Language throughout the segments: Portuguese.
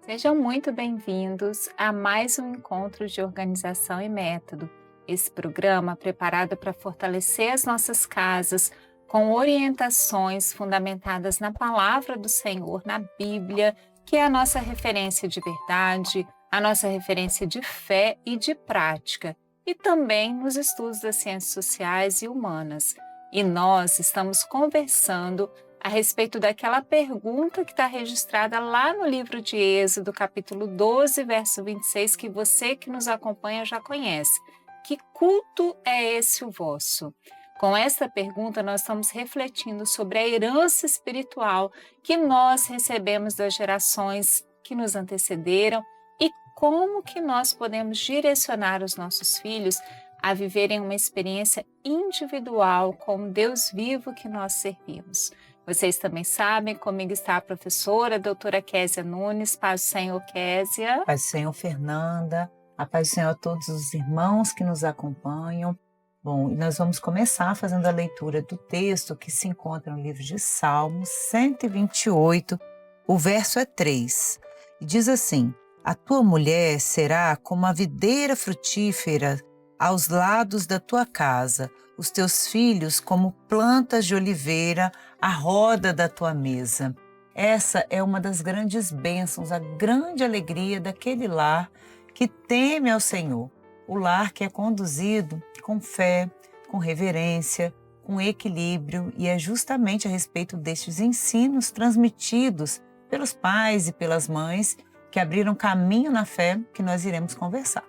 Sejam muito bem-vindos a mais um encontro de organização e método. Esse programa preparado para fortalecer as nossas casas com orientações fundamentadas na palavra do Senhor, na Bíblia, que é a nossa referência de verdade, a nossa referência de fé e de prática, e também nos estudos das ciências sociais e humanas. E nós estamos conversando a respeito daquela pergunta que está registrada lá no livro de Êxodo, capítulo 12, verso 26, que você que nos acompanha já conhece. Que culto é esse o vosso? Com esta pergunta, nós estamos refletindo sobre a herança espiritual que nós recebemos das gerações que nos antecederam e como que nós podemos direcionar os nossos filhos a viverem uma experiência individual com o Deus vivo que nós servimos. Vocês também sabem, comigo está a professora, a doutora Késia Nunes. Paz do Senhor, Késia. Paz do Senhor, Fernanda. A paz do Senhor a todos os irmãos que nos acompanham. Bom, nós vamos começar fazendo a leitura do texto que se encontra no livro de Salmos 128, o verso é 3. E diz assim: a tua mulher será como a videira frutífera aos lados da tua casa, os teus filhos como plantas de oliveira à roda da tua mesa. Essa é uma das grandes bênçãos, a grande alegria daquele lar que teme ao Senhor. O lar que é conduzido com fé, com reverência, com equilíbrio, e é justamente a respeito destes ensinos transmitidos pelos pais e pelas mães que abriram caminho na fé que nós iremos conversar.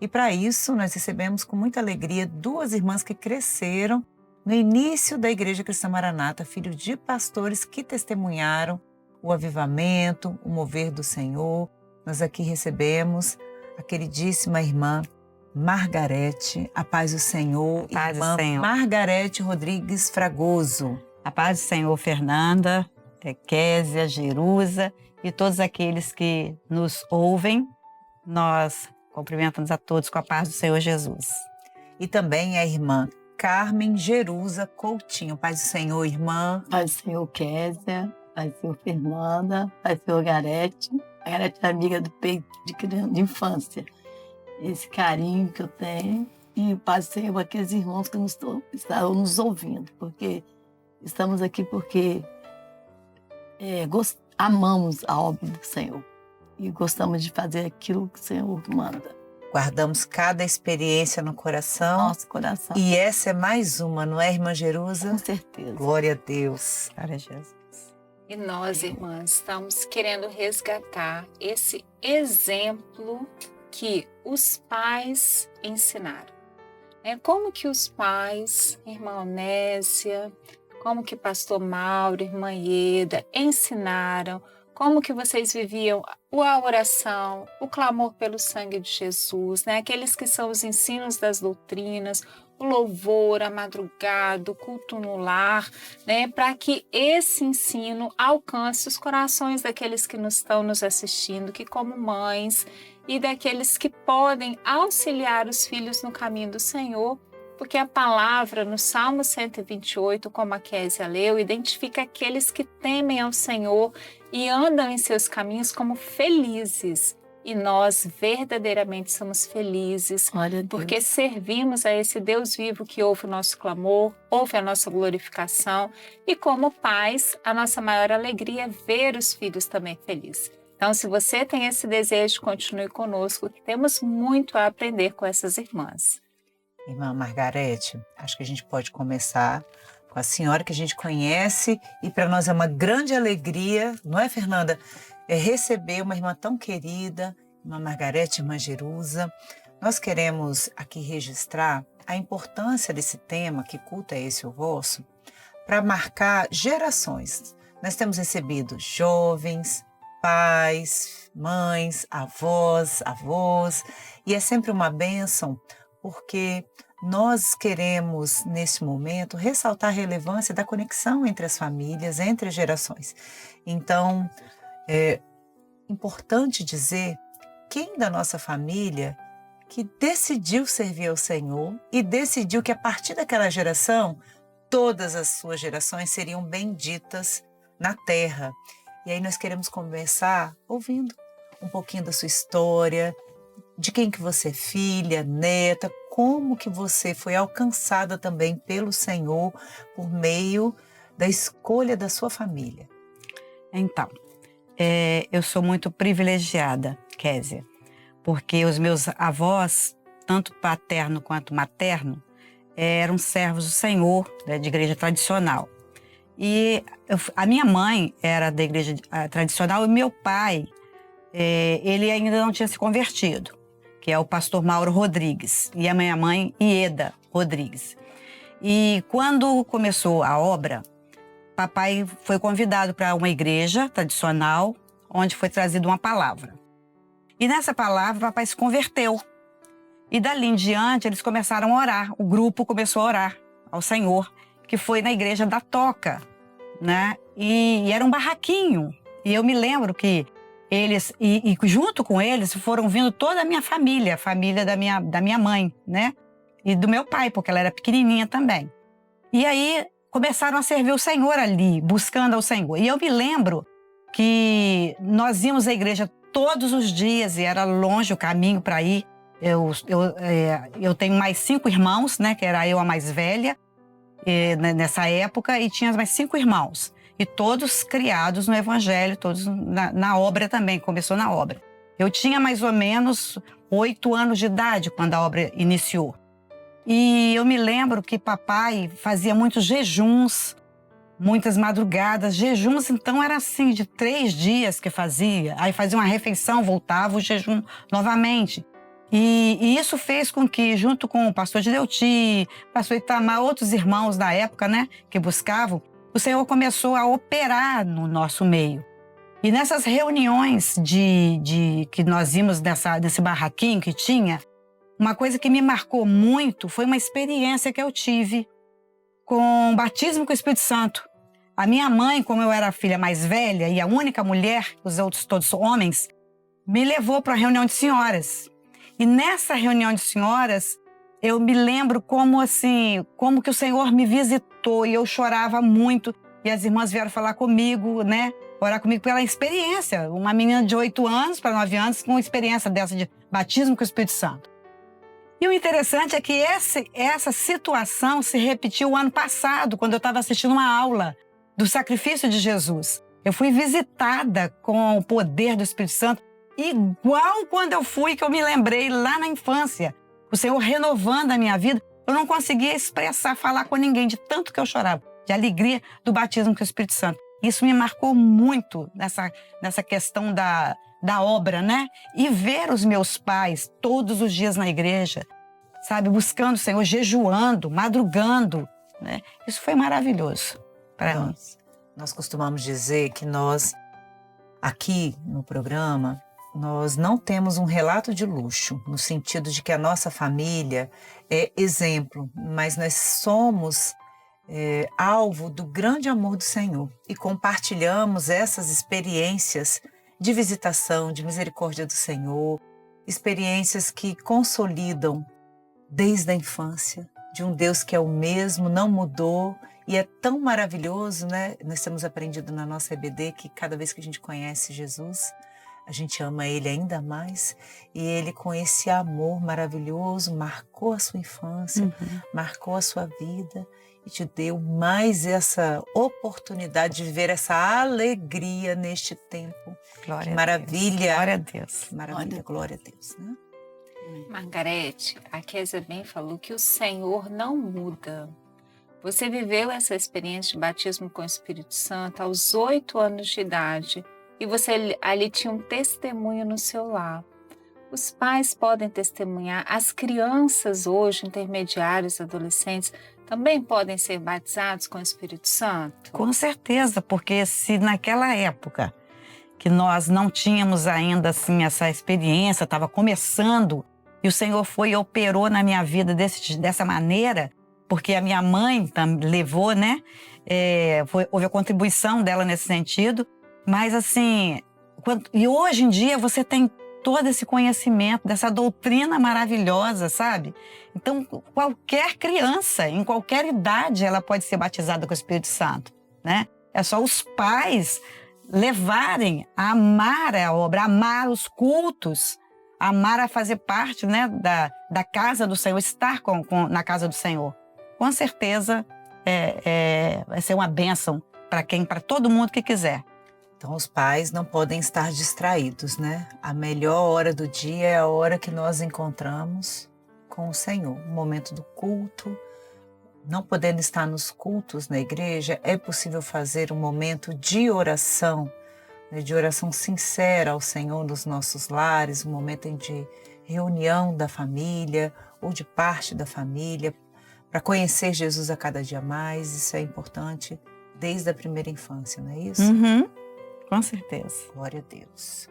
E para isso nós recebemos com muita alegria duas irmãs que cresceram no início da Igreja Cristã Maranata, filhos de pastores que testemunharam o avivamento, o mover do Senhor. Nós aqui recebemos a queridíssima irmã Margarete, a paz do Senhor, Paz do irmã Senhor. Margarete Rodrigues Fragoso. A paz do Senhor, Fernanda, Késia, Jerusa e todos aqueles que nos ouvem. Nós cumprimentamos a todos com a paz do Senhor Jesus. E também a irmã Carmen Jerusa Coutinho. Paz do Senhor, irmã. Paz do Senhor, Késia. Paz do Senhor, Fernanda. Paz do Senhor, Garete. A Garete é amiga do peito de infância. Esse carinho que eu tenho. E paz do Senhor aqueles irmãos que estão nos ouvindo. Porque estamos aqui porque amamos a obra do Senhor. E gostamos de fazer aquilo que o Senhor manda. Guardamos cada experiência no coração. Nosso coração. E essa é mais uma, não é, irmã Jerusa? Com certeza. Glória a Deus. Glória a Jesus. E nós, irmãs, estamos querendo resgatar esse exemplo que os pais ensinaram. Como que os pais, irmã Onésia, como que pastor Mauro, irmã Ieda, ensinaram, como que vocês viviam a oração, o clamor pelo sangue de Jesus, aqueles que são os ensinos das doutrinas, o louvor, a madrugada, o culto no lar, para que esse ensino alcance os corações daqueles que estão nos assistindo, que como mães, e daqueles que podem auxiliar os filhos no caminho do Senhor, porque a palavra no Salmo 128, como a Késia leu, identifica aqueles que temem ao Senhor e andam em seus caminhos como felizes. E nós verdadeiramente somos felizes, porque servimos a esse Deus vivo que ouve o nosso clamor, ouve a nossa glorificação. E como pais, a nossa maior alegria é ver os filhos também felizes. Então, se você tem esse desejo, continue conosco, que temos muito a aprender com essas irmãs. Irmã Margarete, acho que a gente pode começar com a senhora que a gente conhece e para nós é uma grande alegria, não é, Fernanda? Receber uma irmã tão querida, irmã Margarete, irmã Jerusa. Nós queremos aqui registrar a importância desse tema, que culto é esse o vosso, para marcar gerações. Nós temos recebido jovens, pais, mães, avós, e é sempre uma bênção, porque nós queremos, nesse momento, ressaltar a relevância da conexão entre as famílias, entre as gerações. Então, é importante dizer quem da nossa família que decidiu servir ao Senhor e decidiu que a partir daquela geração, todas as suas gerações seriam benditas na terra. E aí nós queremos começar ouvindo um pouquinho da sua história, de quem que você é filha, neta, como que você foi alcançada também pelo Senhor por meio da escolha da sua família. Então, eu sou muito privilegiada, Kézia, porque os meus avós, tanto paterno quanto materno, eram servos do Senhor, né, de igreja tradicional. E a minha mãe era da igreja tradicional e meu pai, ele ainda não tinha se convertido, que é o pastor Mauro Rodrigues, e a minha mãe, Ieda Rodrigues. E quando começou a obra, papai foi convidado para uma igreja tradicional, onde foi trazida uma palavra. E nessa palavra, papai se converteu. E dali em diante, eles começaram a orar. O grupo começou a orar ao Senhor, que foi na igreja da Toca, né? E era um barraquinho. E eu me lembro que eles, e junto com eles, foram vindo toda a minha família, a família da minha mãe, né? E do meu pai, porque ela era pequenininha também. E aí começaram a servir o Senhor ali, buscando ao Senhor. E eu me lembro que nós íamos à igreja todos os dias, e era longe o caminho para ir. Eu tenho mais 5 irmãos, né? Que era eu a mais velha nessa época, e tinha mais 5 irmãos. E todos criados no Evangelho, todos na obra também, começou na obra. Eu tinha mais ou menos 8 anos de idade quando a obra iniciou. E eu me lembro que papai fazia muitos jejuns, muitas madrugadas, jejuns, então era assim, de 3 dias que fazia. Aí fazia uma refeição, voltava o jejum novamente. E isso fez com que, junto com o pastor Gideuti, pastor Itamar, outros irmãos da época, né, que buscavam, o Senhor começou a operar no nosso meio. E nessas reuniões que nós íamos nesse barraquinho que tinha, uma coisa que me marcou muito foi uma experiência que eu tive com o batismo com o Espírito Santo. A minha mãe, como eu era a filha mais velha e a única mulher, os outros todos homens, me levou para uma reunião de senhoras. E nessa reunião de senhoras, eu me lembro como que o Senhor me visitou, e eu chorava muito. E as irmãs vieram falar comigo, né? Orar comigo pela experiência. Uma menina de 8 anos para 9 anos com experiência dessa de batismo com o Espírito Santo. E o interessante é que essa situação se repetiu o ano passado, quando eu estava assistindo uma aula do sacrifício de Jesus. Eu fui visitada com o poder do Espírito Santo, igual quando eu fui, que eu me lembrei lá na infância. O Senhor renovando a minha vida. Eu não conseguia expressar, falar com ninguém, de tanto que eu chorava, de alegria do batismo com o Espírito Santo. Isso me marcou muito nessa questão da obra, né? E ver os meus pais todos os dias na igreja, sabe? Buscando o Senhor, jejuando, madrugando, né? Isso foi maravilhoso para mim. Nós costumamos dizer que nós, aqui no programa, nós não temos um relato de luxo, no sentido de que a nossa família é exemplo, mas nós somos alvo do grande amor do Senhor e compartilhamos essas experiências de visitação, de misericórdia do Senhor, experiências que consolidam desde a infância, de um Deus que é o mesmo, não mudou, e é tão maravilhoso, né? Nós temos aprendido na nossa EBD que cada vez que a gente conhece Jesus, a gente ama Ele ainda mais, e Ele, com esse amor maravilhoso, marcou a sua infância, marcou a sua vida e te deu mais essa oportunidade de viver essa alegria neste tempo. Glória que maravilha! A Glória a Deus. Maravilha, glória a Deus, né? Margarete, a Kézia bem falou que o Senhor não muda. Você viveu essa experiência de batismo com o Espírito Santo aos 8 anos de idade, e você ali tinha um testemunho no seu lar. Os pais podem testemunhar, as crianças hoje, intermediários, adolescentes, também podem ser batizados com o Espírito Santo? Com certeza, porque se naquela época que nós não tínhamos ainda assim essa experiência, estava começando, e o Senhor foi e operou na minha vida dessa maneira, porque a minha mãe levou, né? Houve a contribuição dela nesse sentido. Mas assim, e hoje em dia você tem todo esse conhecimento dessa doutrina maravilhosa, sabe? Então, qualquer criança, em qualquer idade, ela pode ser batizada com o Espírito Santo, né? É só os pais levarem a amar a obra, a amar os cultos, amar a fazer parte, né, da casa do Senhor, estar na casa do Senhor. Com certeza vai ser uma bênção para todo mundo que quiser. Então, os pais não podem estar distraídos, né? A melhor hora do dia é a hora que nós encontramos com o Senhor, o momento do culto. Não podendo estar nos cultos na igreja, é possível fazer um momento de oração, né? De oração sincera ao Senhor nos nossos lares, um momento de reunião da família ou de parte da família, para conhecer Jesus a cada dia mais. Isso é importante desde a primeira infância, não é isso? Uhum. Com certeza. Glória a Deus.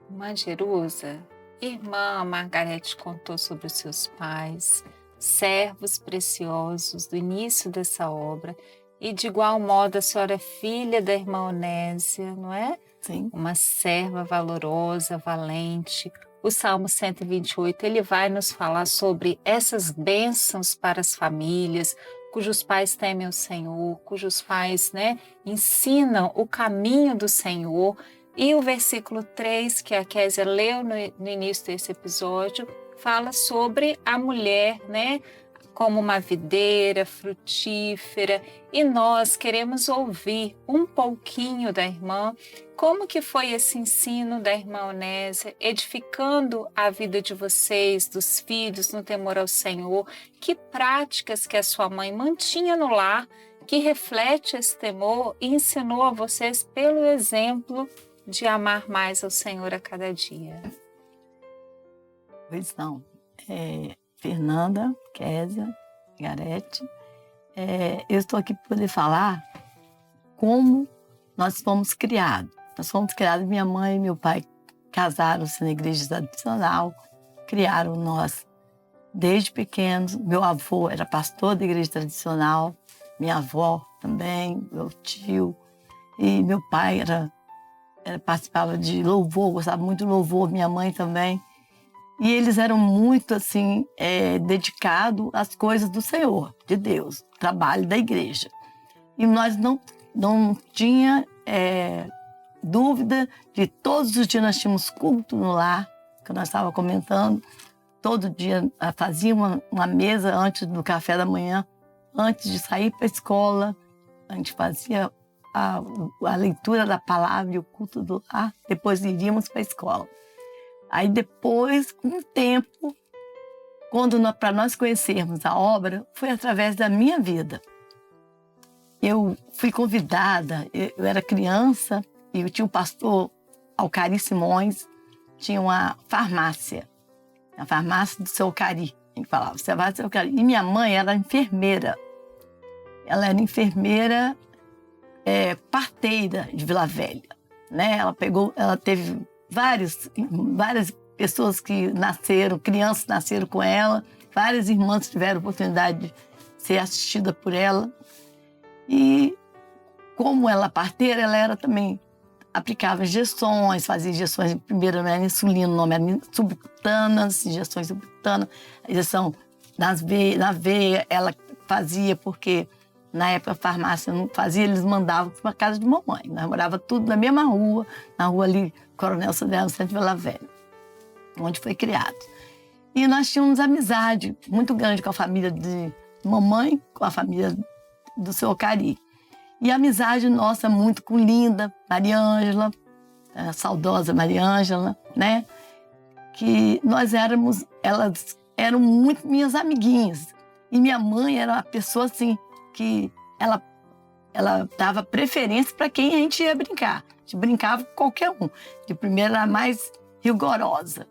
Irmã Jerusa, irmã Margarete contou sobre os seus pais, servos preciosos do início dessa obra, e de igual modo a senhora é filha da irmã Onésia, não é? Sim. Uma serva valorosa, valente. O Salmo 128, ele vai nos falar sobre essas bênçãos para as famílias, cujos pais temem o Senhor, cujos pais, né, ensinam o caminho do Senhor. E o versículo 3, que a Kézia leu no início desse episódio, fala sobre a mulher, né, como uma videira frutífera. E nós queremos ouvir um pouquinho da irmã, como que foi esse ensino da irmã Onésia, edificando a vida de vocês, dos filhos, no temor ao Senhor. Que práticas que a sua mãe mantinha no lar, que reflete esse temor e ensinou a vocês pelo exemplo de amar mais ao Senhor a cada dia. Pois não. Fernanda, Kézia, Garete, eu estou aqui para poder falar como nós fomos criados. Nós fomos criados, minha mãe e meu pai casaram-se na igreja tradicional, criaram nós desde pequenos. Meu avô era pastor da igreja tradicional, minha avó também, meu tio, e meu pai participava de louvor, gostava muito de louvor, minha mãe também. E eles eram muito, assim, dedicados às coisas do Senhor, de Deus, trabalho da igreja. E nós não tinha dúvida de todos os dias nós tínhamos culto no lar, que nós estávamos comentando. Todo dia fazia uma mesa antes do café da manhã, antes de sair para a escola. A gente fazia a leitura da palavra e o culto do lar, depois iríamos para a escola. Aí depois, com o tempo, para nós conhecermos a obra, foi através da minha vida. Eu fui convidada, eu era criança, e tinha o pastor Alcari Simões, tinha uma farmácia, a farmácia do seu Alcari, a gente falava, você vai do seu Alcari. E minha mãe era enfermeira. Ela era enfermeira parteira de Vila Velha, né? Ela teve várias pessoas que nasceram, crianças nasceram com ela, várias irmãs tiveram a oportunidade de ser assistida por ela. E como ela parteira, ela era também, aplicava injeções, fazia injeções, primeiro não era insulina, o nome era subcutâneas, injeções subcutâneas, injeção na veia, ela fazia porque na época a farmácia não fazia, eles mandavam para a casa de mamãe. Nós morávamos tudo na mesma rua, na rua ali, Coronel Sodré, no centro de Vila Velha, onde foi criado. E nós tínhamos amizade muito grande com a família de mamãe, com a família do seu Cari. E a amizade nossa muito com Linda, Maria Ângela, a saudosa Maria Ângela, né? Que elas eram muito minhas amiguinhas. E minha mãe era uma pessoa assim, que ela dava preferência para quem a gente ia brincar. A gente brincava com qualquer um. De primeira era mais rigorosa.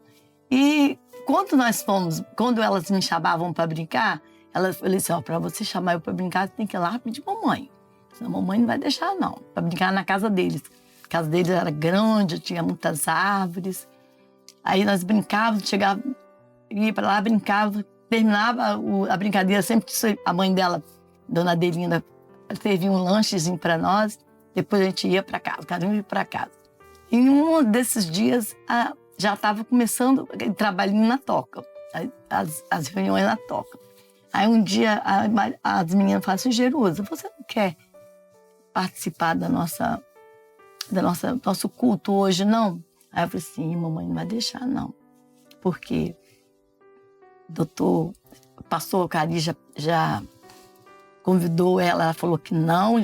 E quando elas me chamavam para brincar, elas falavam assim, para você chamar eu para brincar, você tem que ir lá pedir mamãe. Senão a mamãe não vai deixar, não. Para brincar na casa deles. A casa deles era grande, tinha muitas árvores. Aí nós brincávamos, ia para lá, brincava, terminava a brincadeira, sempre a mãe dela, Dona Adelina, servia um lanchezinho para nós, depois a gente ia para casa, cada um ia para casa. E um desses dias, já estava começando o trabalhinho na toca, as reuniões na toca. Aí um dia as meninas falaram assim, Jerusa, você não quer participar da nossa nosso culto hoje, não? Aí eu falei assim, mamãe não vai deixar, não. Porque o pastor Cari já convidou ela falou que não,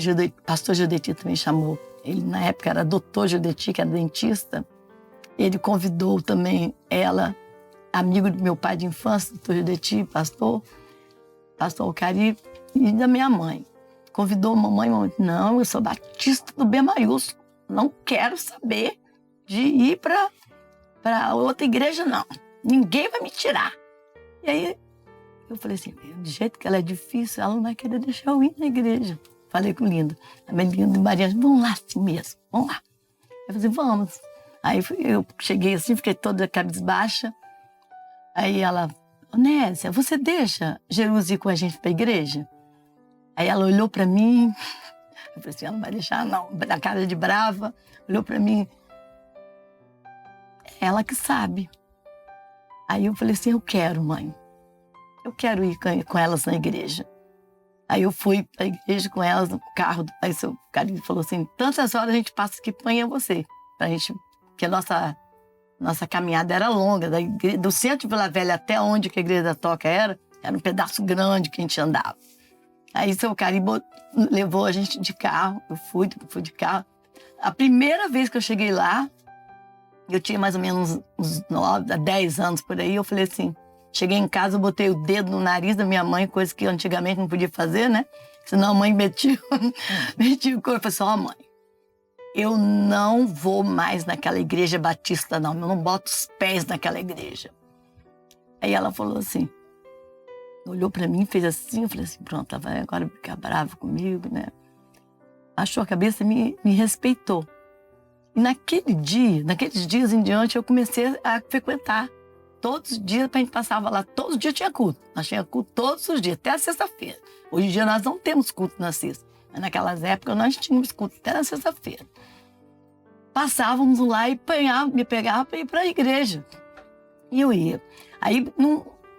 pastor Judeti também chamou, ele na época era doutor Judeti, que era dentista, ele convidou também ela, amigo do meu pai de infância, doutor Judeti, pastor Cari, e da minha mãe. Convidou a mamãe, não, eu sou batista do B maiúsculo, não quero saber de ir para outra igreja, não. Ninguém vai me tirar. E aí, eu falei assim, do jeito que ela é difícil, ela não vai querer deixar eu ir na igreja. Falei com Linda. A Linda e Maria, vamos lá assim mesmo, vamos lá. Eu falei, vamos. Aí eu cheguei assim, fiquei toda cabisbaixa. Aí ela, Nésia, você deixa Jerusa ir com a gente para a igreja? Aí ela olhou para mim, eu falei assim, ela não vai deixar não, na cara de brava, olhou para mim, é ela que sabe. Aí eu falei assim, eu quero, mãe. Eu quero ir com elas na igreja. Aí eu fui para a igreja com elas no carro. Aí o seu carinho falou assim, tantas horas a gente passa aqui põe você. Pra gente, porque a nossa caminhada era longa. Do centro de Vila Velha até onde que a igreja da Toca era um pedaço grande que a gente andava. Aí o seu carinho levou a gente de carro. Eu fui de carro. A primeira vez que eu cheguei lá, eu tinha mais ou menos uns 9 a 10 anos por aí, eu falei assim, cheguei em casa, eu botei o dedo no nariz da minha mãe, coisa que antigamente não podia fazer, né? Senão a mãe metia o corpo. Eu falei assim, ó mãe, eu não vou mais naquela igreja batista, não. Eu não boto os pés naquela igreja. Aí ela falou assim, olhou pra mim, fez assim, eu falei assim, pronto, ela vai agora ficar brava comigo, né? Achou a cabeça e me respeitou. E naqueles dias em diante, eu comecei a frequentar. Todos os dias, a gente passava lá, todos os dias tinha culto. Nós tínhamos culto todos os dias, até a sexta-feira. Hoje em dia nós não temos culto na sexta. Mas naquelas épocas nós tínhamos culto até na sexta-feira. Passávamos lá e me pegava para ir para a igreja. E eu ia. Aí,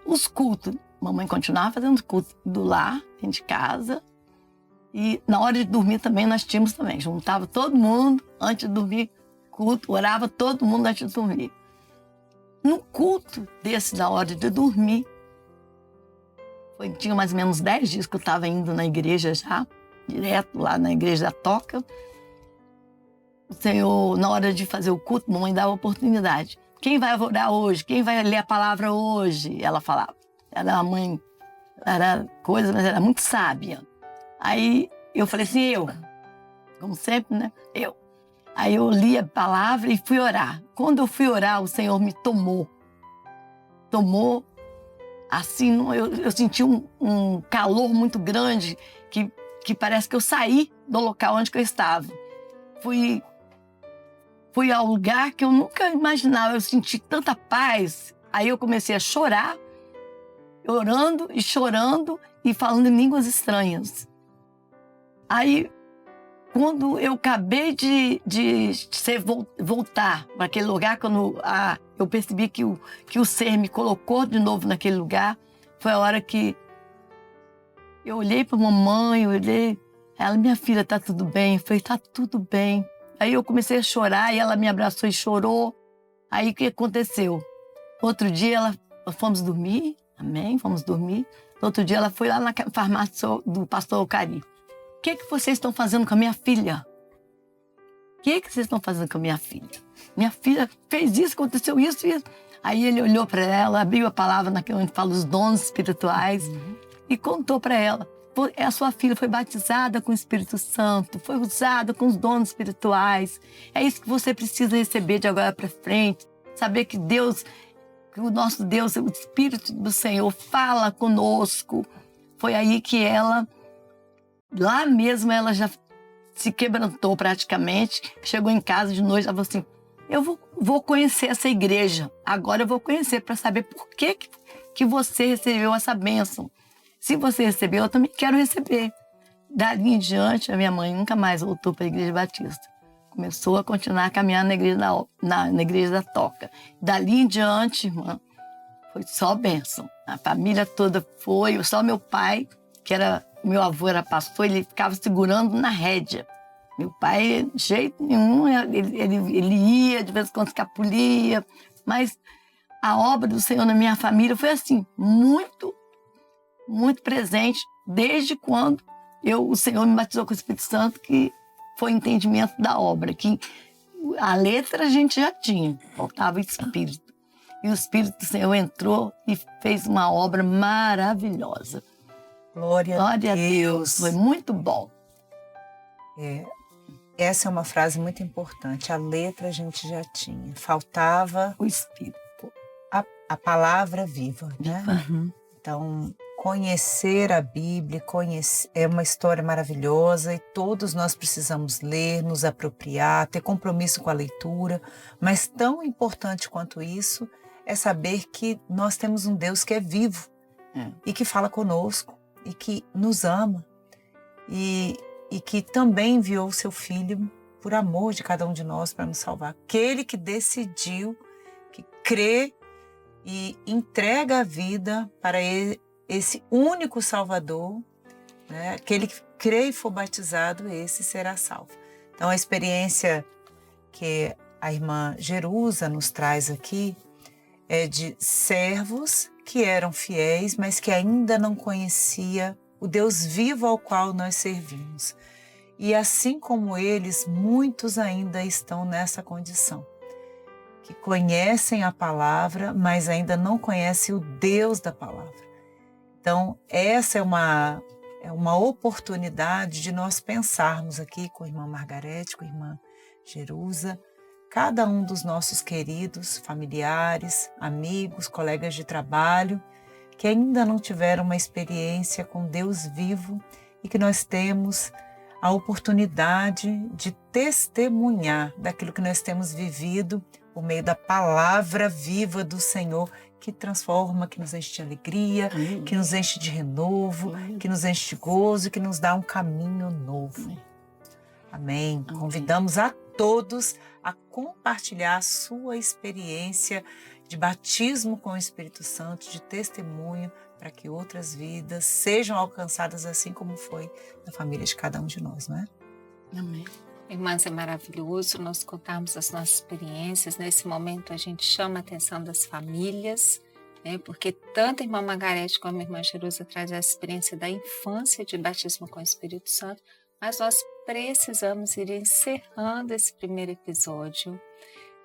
os cultos, mamãe continuava fazendo culto do lar, dentro de casa. E na hora de dormir também, nós tínhamos também. Juntava todo mundo antes de dormir, culto, orava todo mundo antes de dormir. No culto desse, na hora de dormir, tinha mais ou menos 10 dias que eu estava indo na igreja já, direto lá na igreja da Toca. O Senhor, na hora de fazer o culto, mamãe dava oportunidade. Quem vai orar hoje? Quem vai ler a palavra hoje? Ela falava. Era a mãe, era coisa, mas era muito sábia. Aí eu falei assim, como sempre, né? Aí eu li a palavra e fui orar. Quando eu fui orar, o Senhor me tomou. Tomou, assim, eu senti um calor muito grande que parece que eu saí do local onde eu estava. Fui ao lugar que eu nunca imaginava, eu senti tanta paz. Aí eu comecei a chorar, orando e chorando e falando em línguas estranhas. Aí, quando eu acabei de voltar para aquele lugar, quando eu percebi que o Ser me colocou de novo naquele lugar, foi a hora que eu olhei para a mamãe, ela, minha filha, tá tudo bem? Eu falei, tá tudo bem. Aí eu comecei a chorar e ela me abraçou e chorou. Aí o que aconteceu? Outro dia fomos dormir, amém, fomos dormir. Outro dia ela foi lá na farmácia do pastor Cari. O que vocês estão fazendo com a minha filha? O que vocês estão fazendo com a minha filha? Minha filha fez isso, aconteceu isso e isso. Aí ele olhou para ela, abriu a palavra naquele onde fala os dons espirituais e contou para ela. A sua filha foi batizada com o Espírito Santo, foi usada com os dons espirituais. É isso que você precisa receber de agora para frente. Saber que o nosso Deus, o Espírito do Senhor, fala conosco. Foi aí que lá mesmo ela já se quebrantou praticamente. Chegou em casa de noite, ela falou assim, eu vou conhecer essa igreja. Agora eu vou conhecer para saber por que você recebeu essa bênção. Se você recebeu, eu também quero receber. Dali em diante, a minha mãe nunca mais voltou para a Igreja Batista. Começou a continuar a caminhar na igreja da Toca. Dali em diante, irmã, foi só bênção. A família toda foi, só meu pai, meu avô era pastor, ele ficava segurando na rédea. Meu pai, de jeito nenhum, ele ia, de vez em quando escapulia, mas a obra do Senhor na minha família foi assim, muito, muito presente, desde quando o Senhor me batizou com o Espírito Santo, que foi entendimento da obra, que a letra a gente já tinha, faltava o Espírito. E o Espírito do Senhor entrou e fez uma obra maravilhosa. Glória a Deus. Foi muito bom. Essa é uma frase muito importante. A letra a gente já tinha. Faltava o Espírito. A palavra viva, né? Uhum. Então, conhecer a Bíblia é uma história maravilhosa e todos nós precisamos ler, nos apropriar, ter compromisso com a leitura. Mas tão importante quanto isso é saber que nós temos um Deus que é vivo e que fala conosco e que nos ama e que também enviou o seu Filho por amor de cada um de nós para nos salvar. Aquele que decidiu, que crê e entrega a vida para esse único Salvador, né? Aquele que crê e for batizado, esse será salvo. Então a experiência que a irmã Jerusa nos traz aqui é de servos que eram fiéis, mas que ainda não conhecia o Deus vivo ao qual nós servimos. E assim como eles, muitos ainda estão nessa condição, que conhecem a palavra, mas ainda não conhecem o Deus da palavra. Então, essa é uma oportunidade de nós pensarmos aqui com a irmã Margarete, com a irmã Jerusa, cada um dos nossos queridos familiares, amigos, colegas de trabalho, que ainda não tiveram uma experiência com Deus vivo e que nós temos a oportunidade de testemunhar daquilo que nós temos vivido por meio da palavra viva do Senhor, que transforma, que nos enche de alegria, que nos enche de renovo, que nos enche de gozo, que nos dá um caminho novo. Amém. Convidamos a todos a compartilhar a sua experiência de batismo com o Espírito Santo, de testemunho, para que outras vidas sejam alcançadas assim como foi na família de cada um de nós, não é? Amém. Irmãs, é maravilhoso nós contarmos as nossas experiências. Nesse momento a gente chama a atenção das famílias, né? Porque tanto a irmã Margarete como a irmã Jerusa traz a experiência da infância de batismo com o Espírito Santo, mas nós precisamos ir encerrando esse primeiro episódio.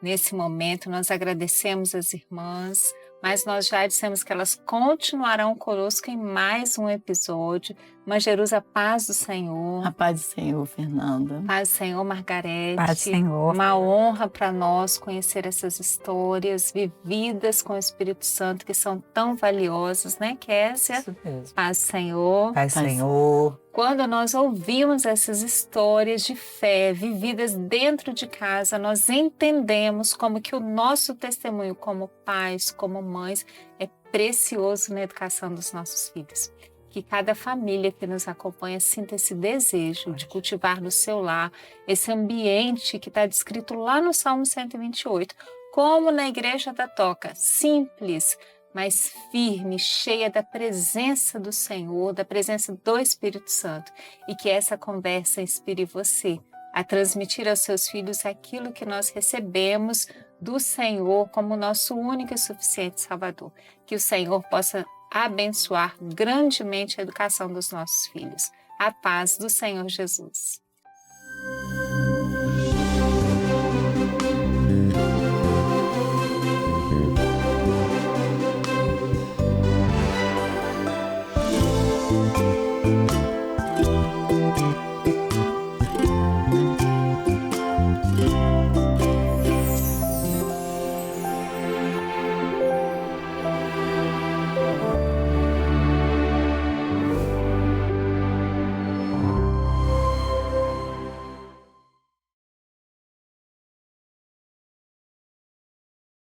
Nesse momento nós agradecemos as irmãs, mas nós já dissemos que elas continuarão conosco em mais um episódio. Irmã Jerusa, paz do Senhor. A paz do Senhor, Fernanda. Paz do Senhor, Margarete. Paz do Senhor. Uma honra para nós conhecer essas histórias vividas com o Espírito Santo, que são tão valiosas, né, Kézia? Isso mesmo. Paz do Senhor. Pai Senhor. Quando nós ouvimos essas histórias de fé vividas dentro de casa, nós entendemos como que o nosso testemunho como pais, como mães, é precioso na educação dos nossos filhos. Que cada família que nos acompanha sinta esse desejo de cultivar no seu lar esse ambiente que está descrito lá no Salmo 128, como na Igreja da Toca, simples, mas firme, cheia da presença do Senhor, da presença do Espírito Santo, e que essa conversa inspire você a transmitir aos seus filhos aquilo que nós recebemos do Senhor como nosso único e suficiente Salvador. Que o Senhor possa abençoar grandemente a educação dos nossos filhos. A paz do Senhor Jesus.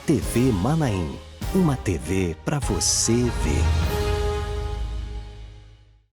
TV Manaim, uma TV para você ver.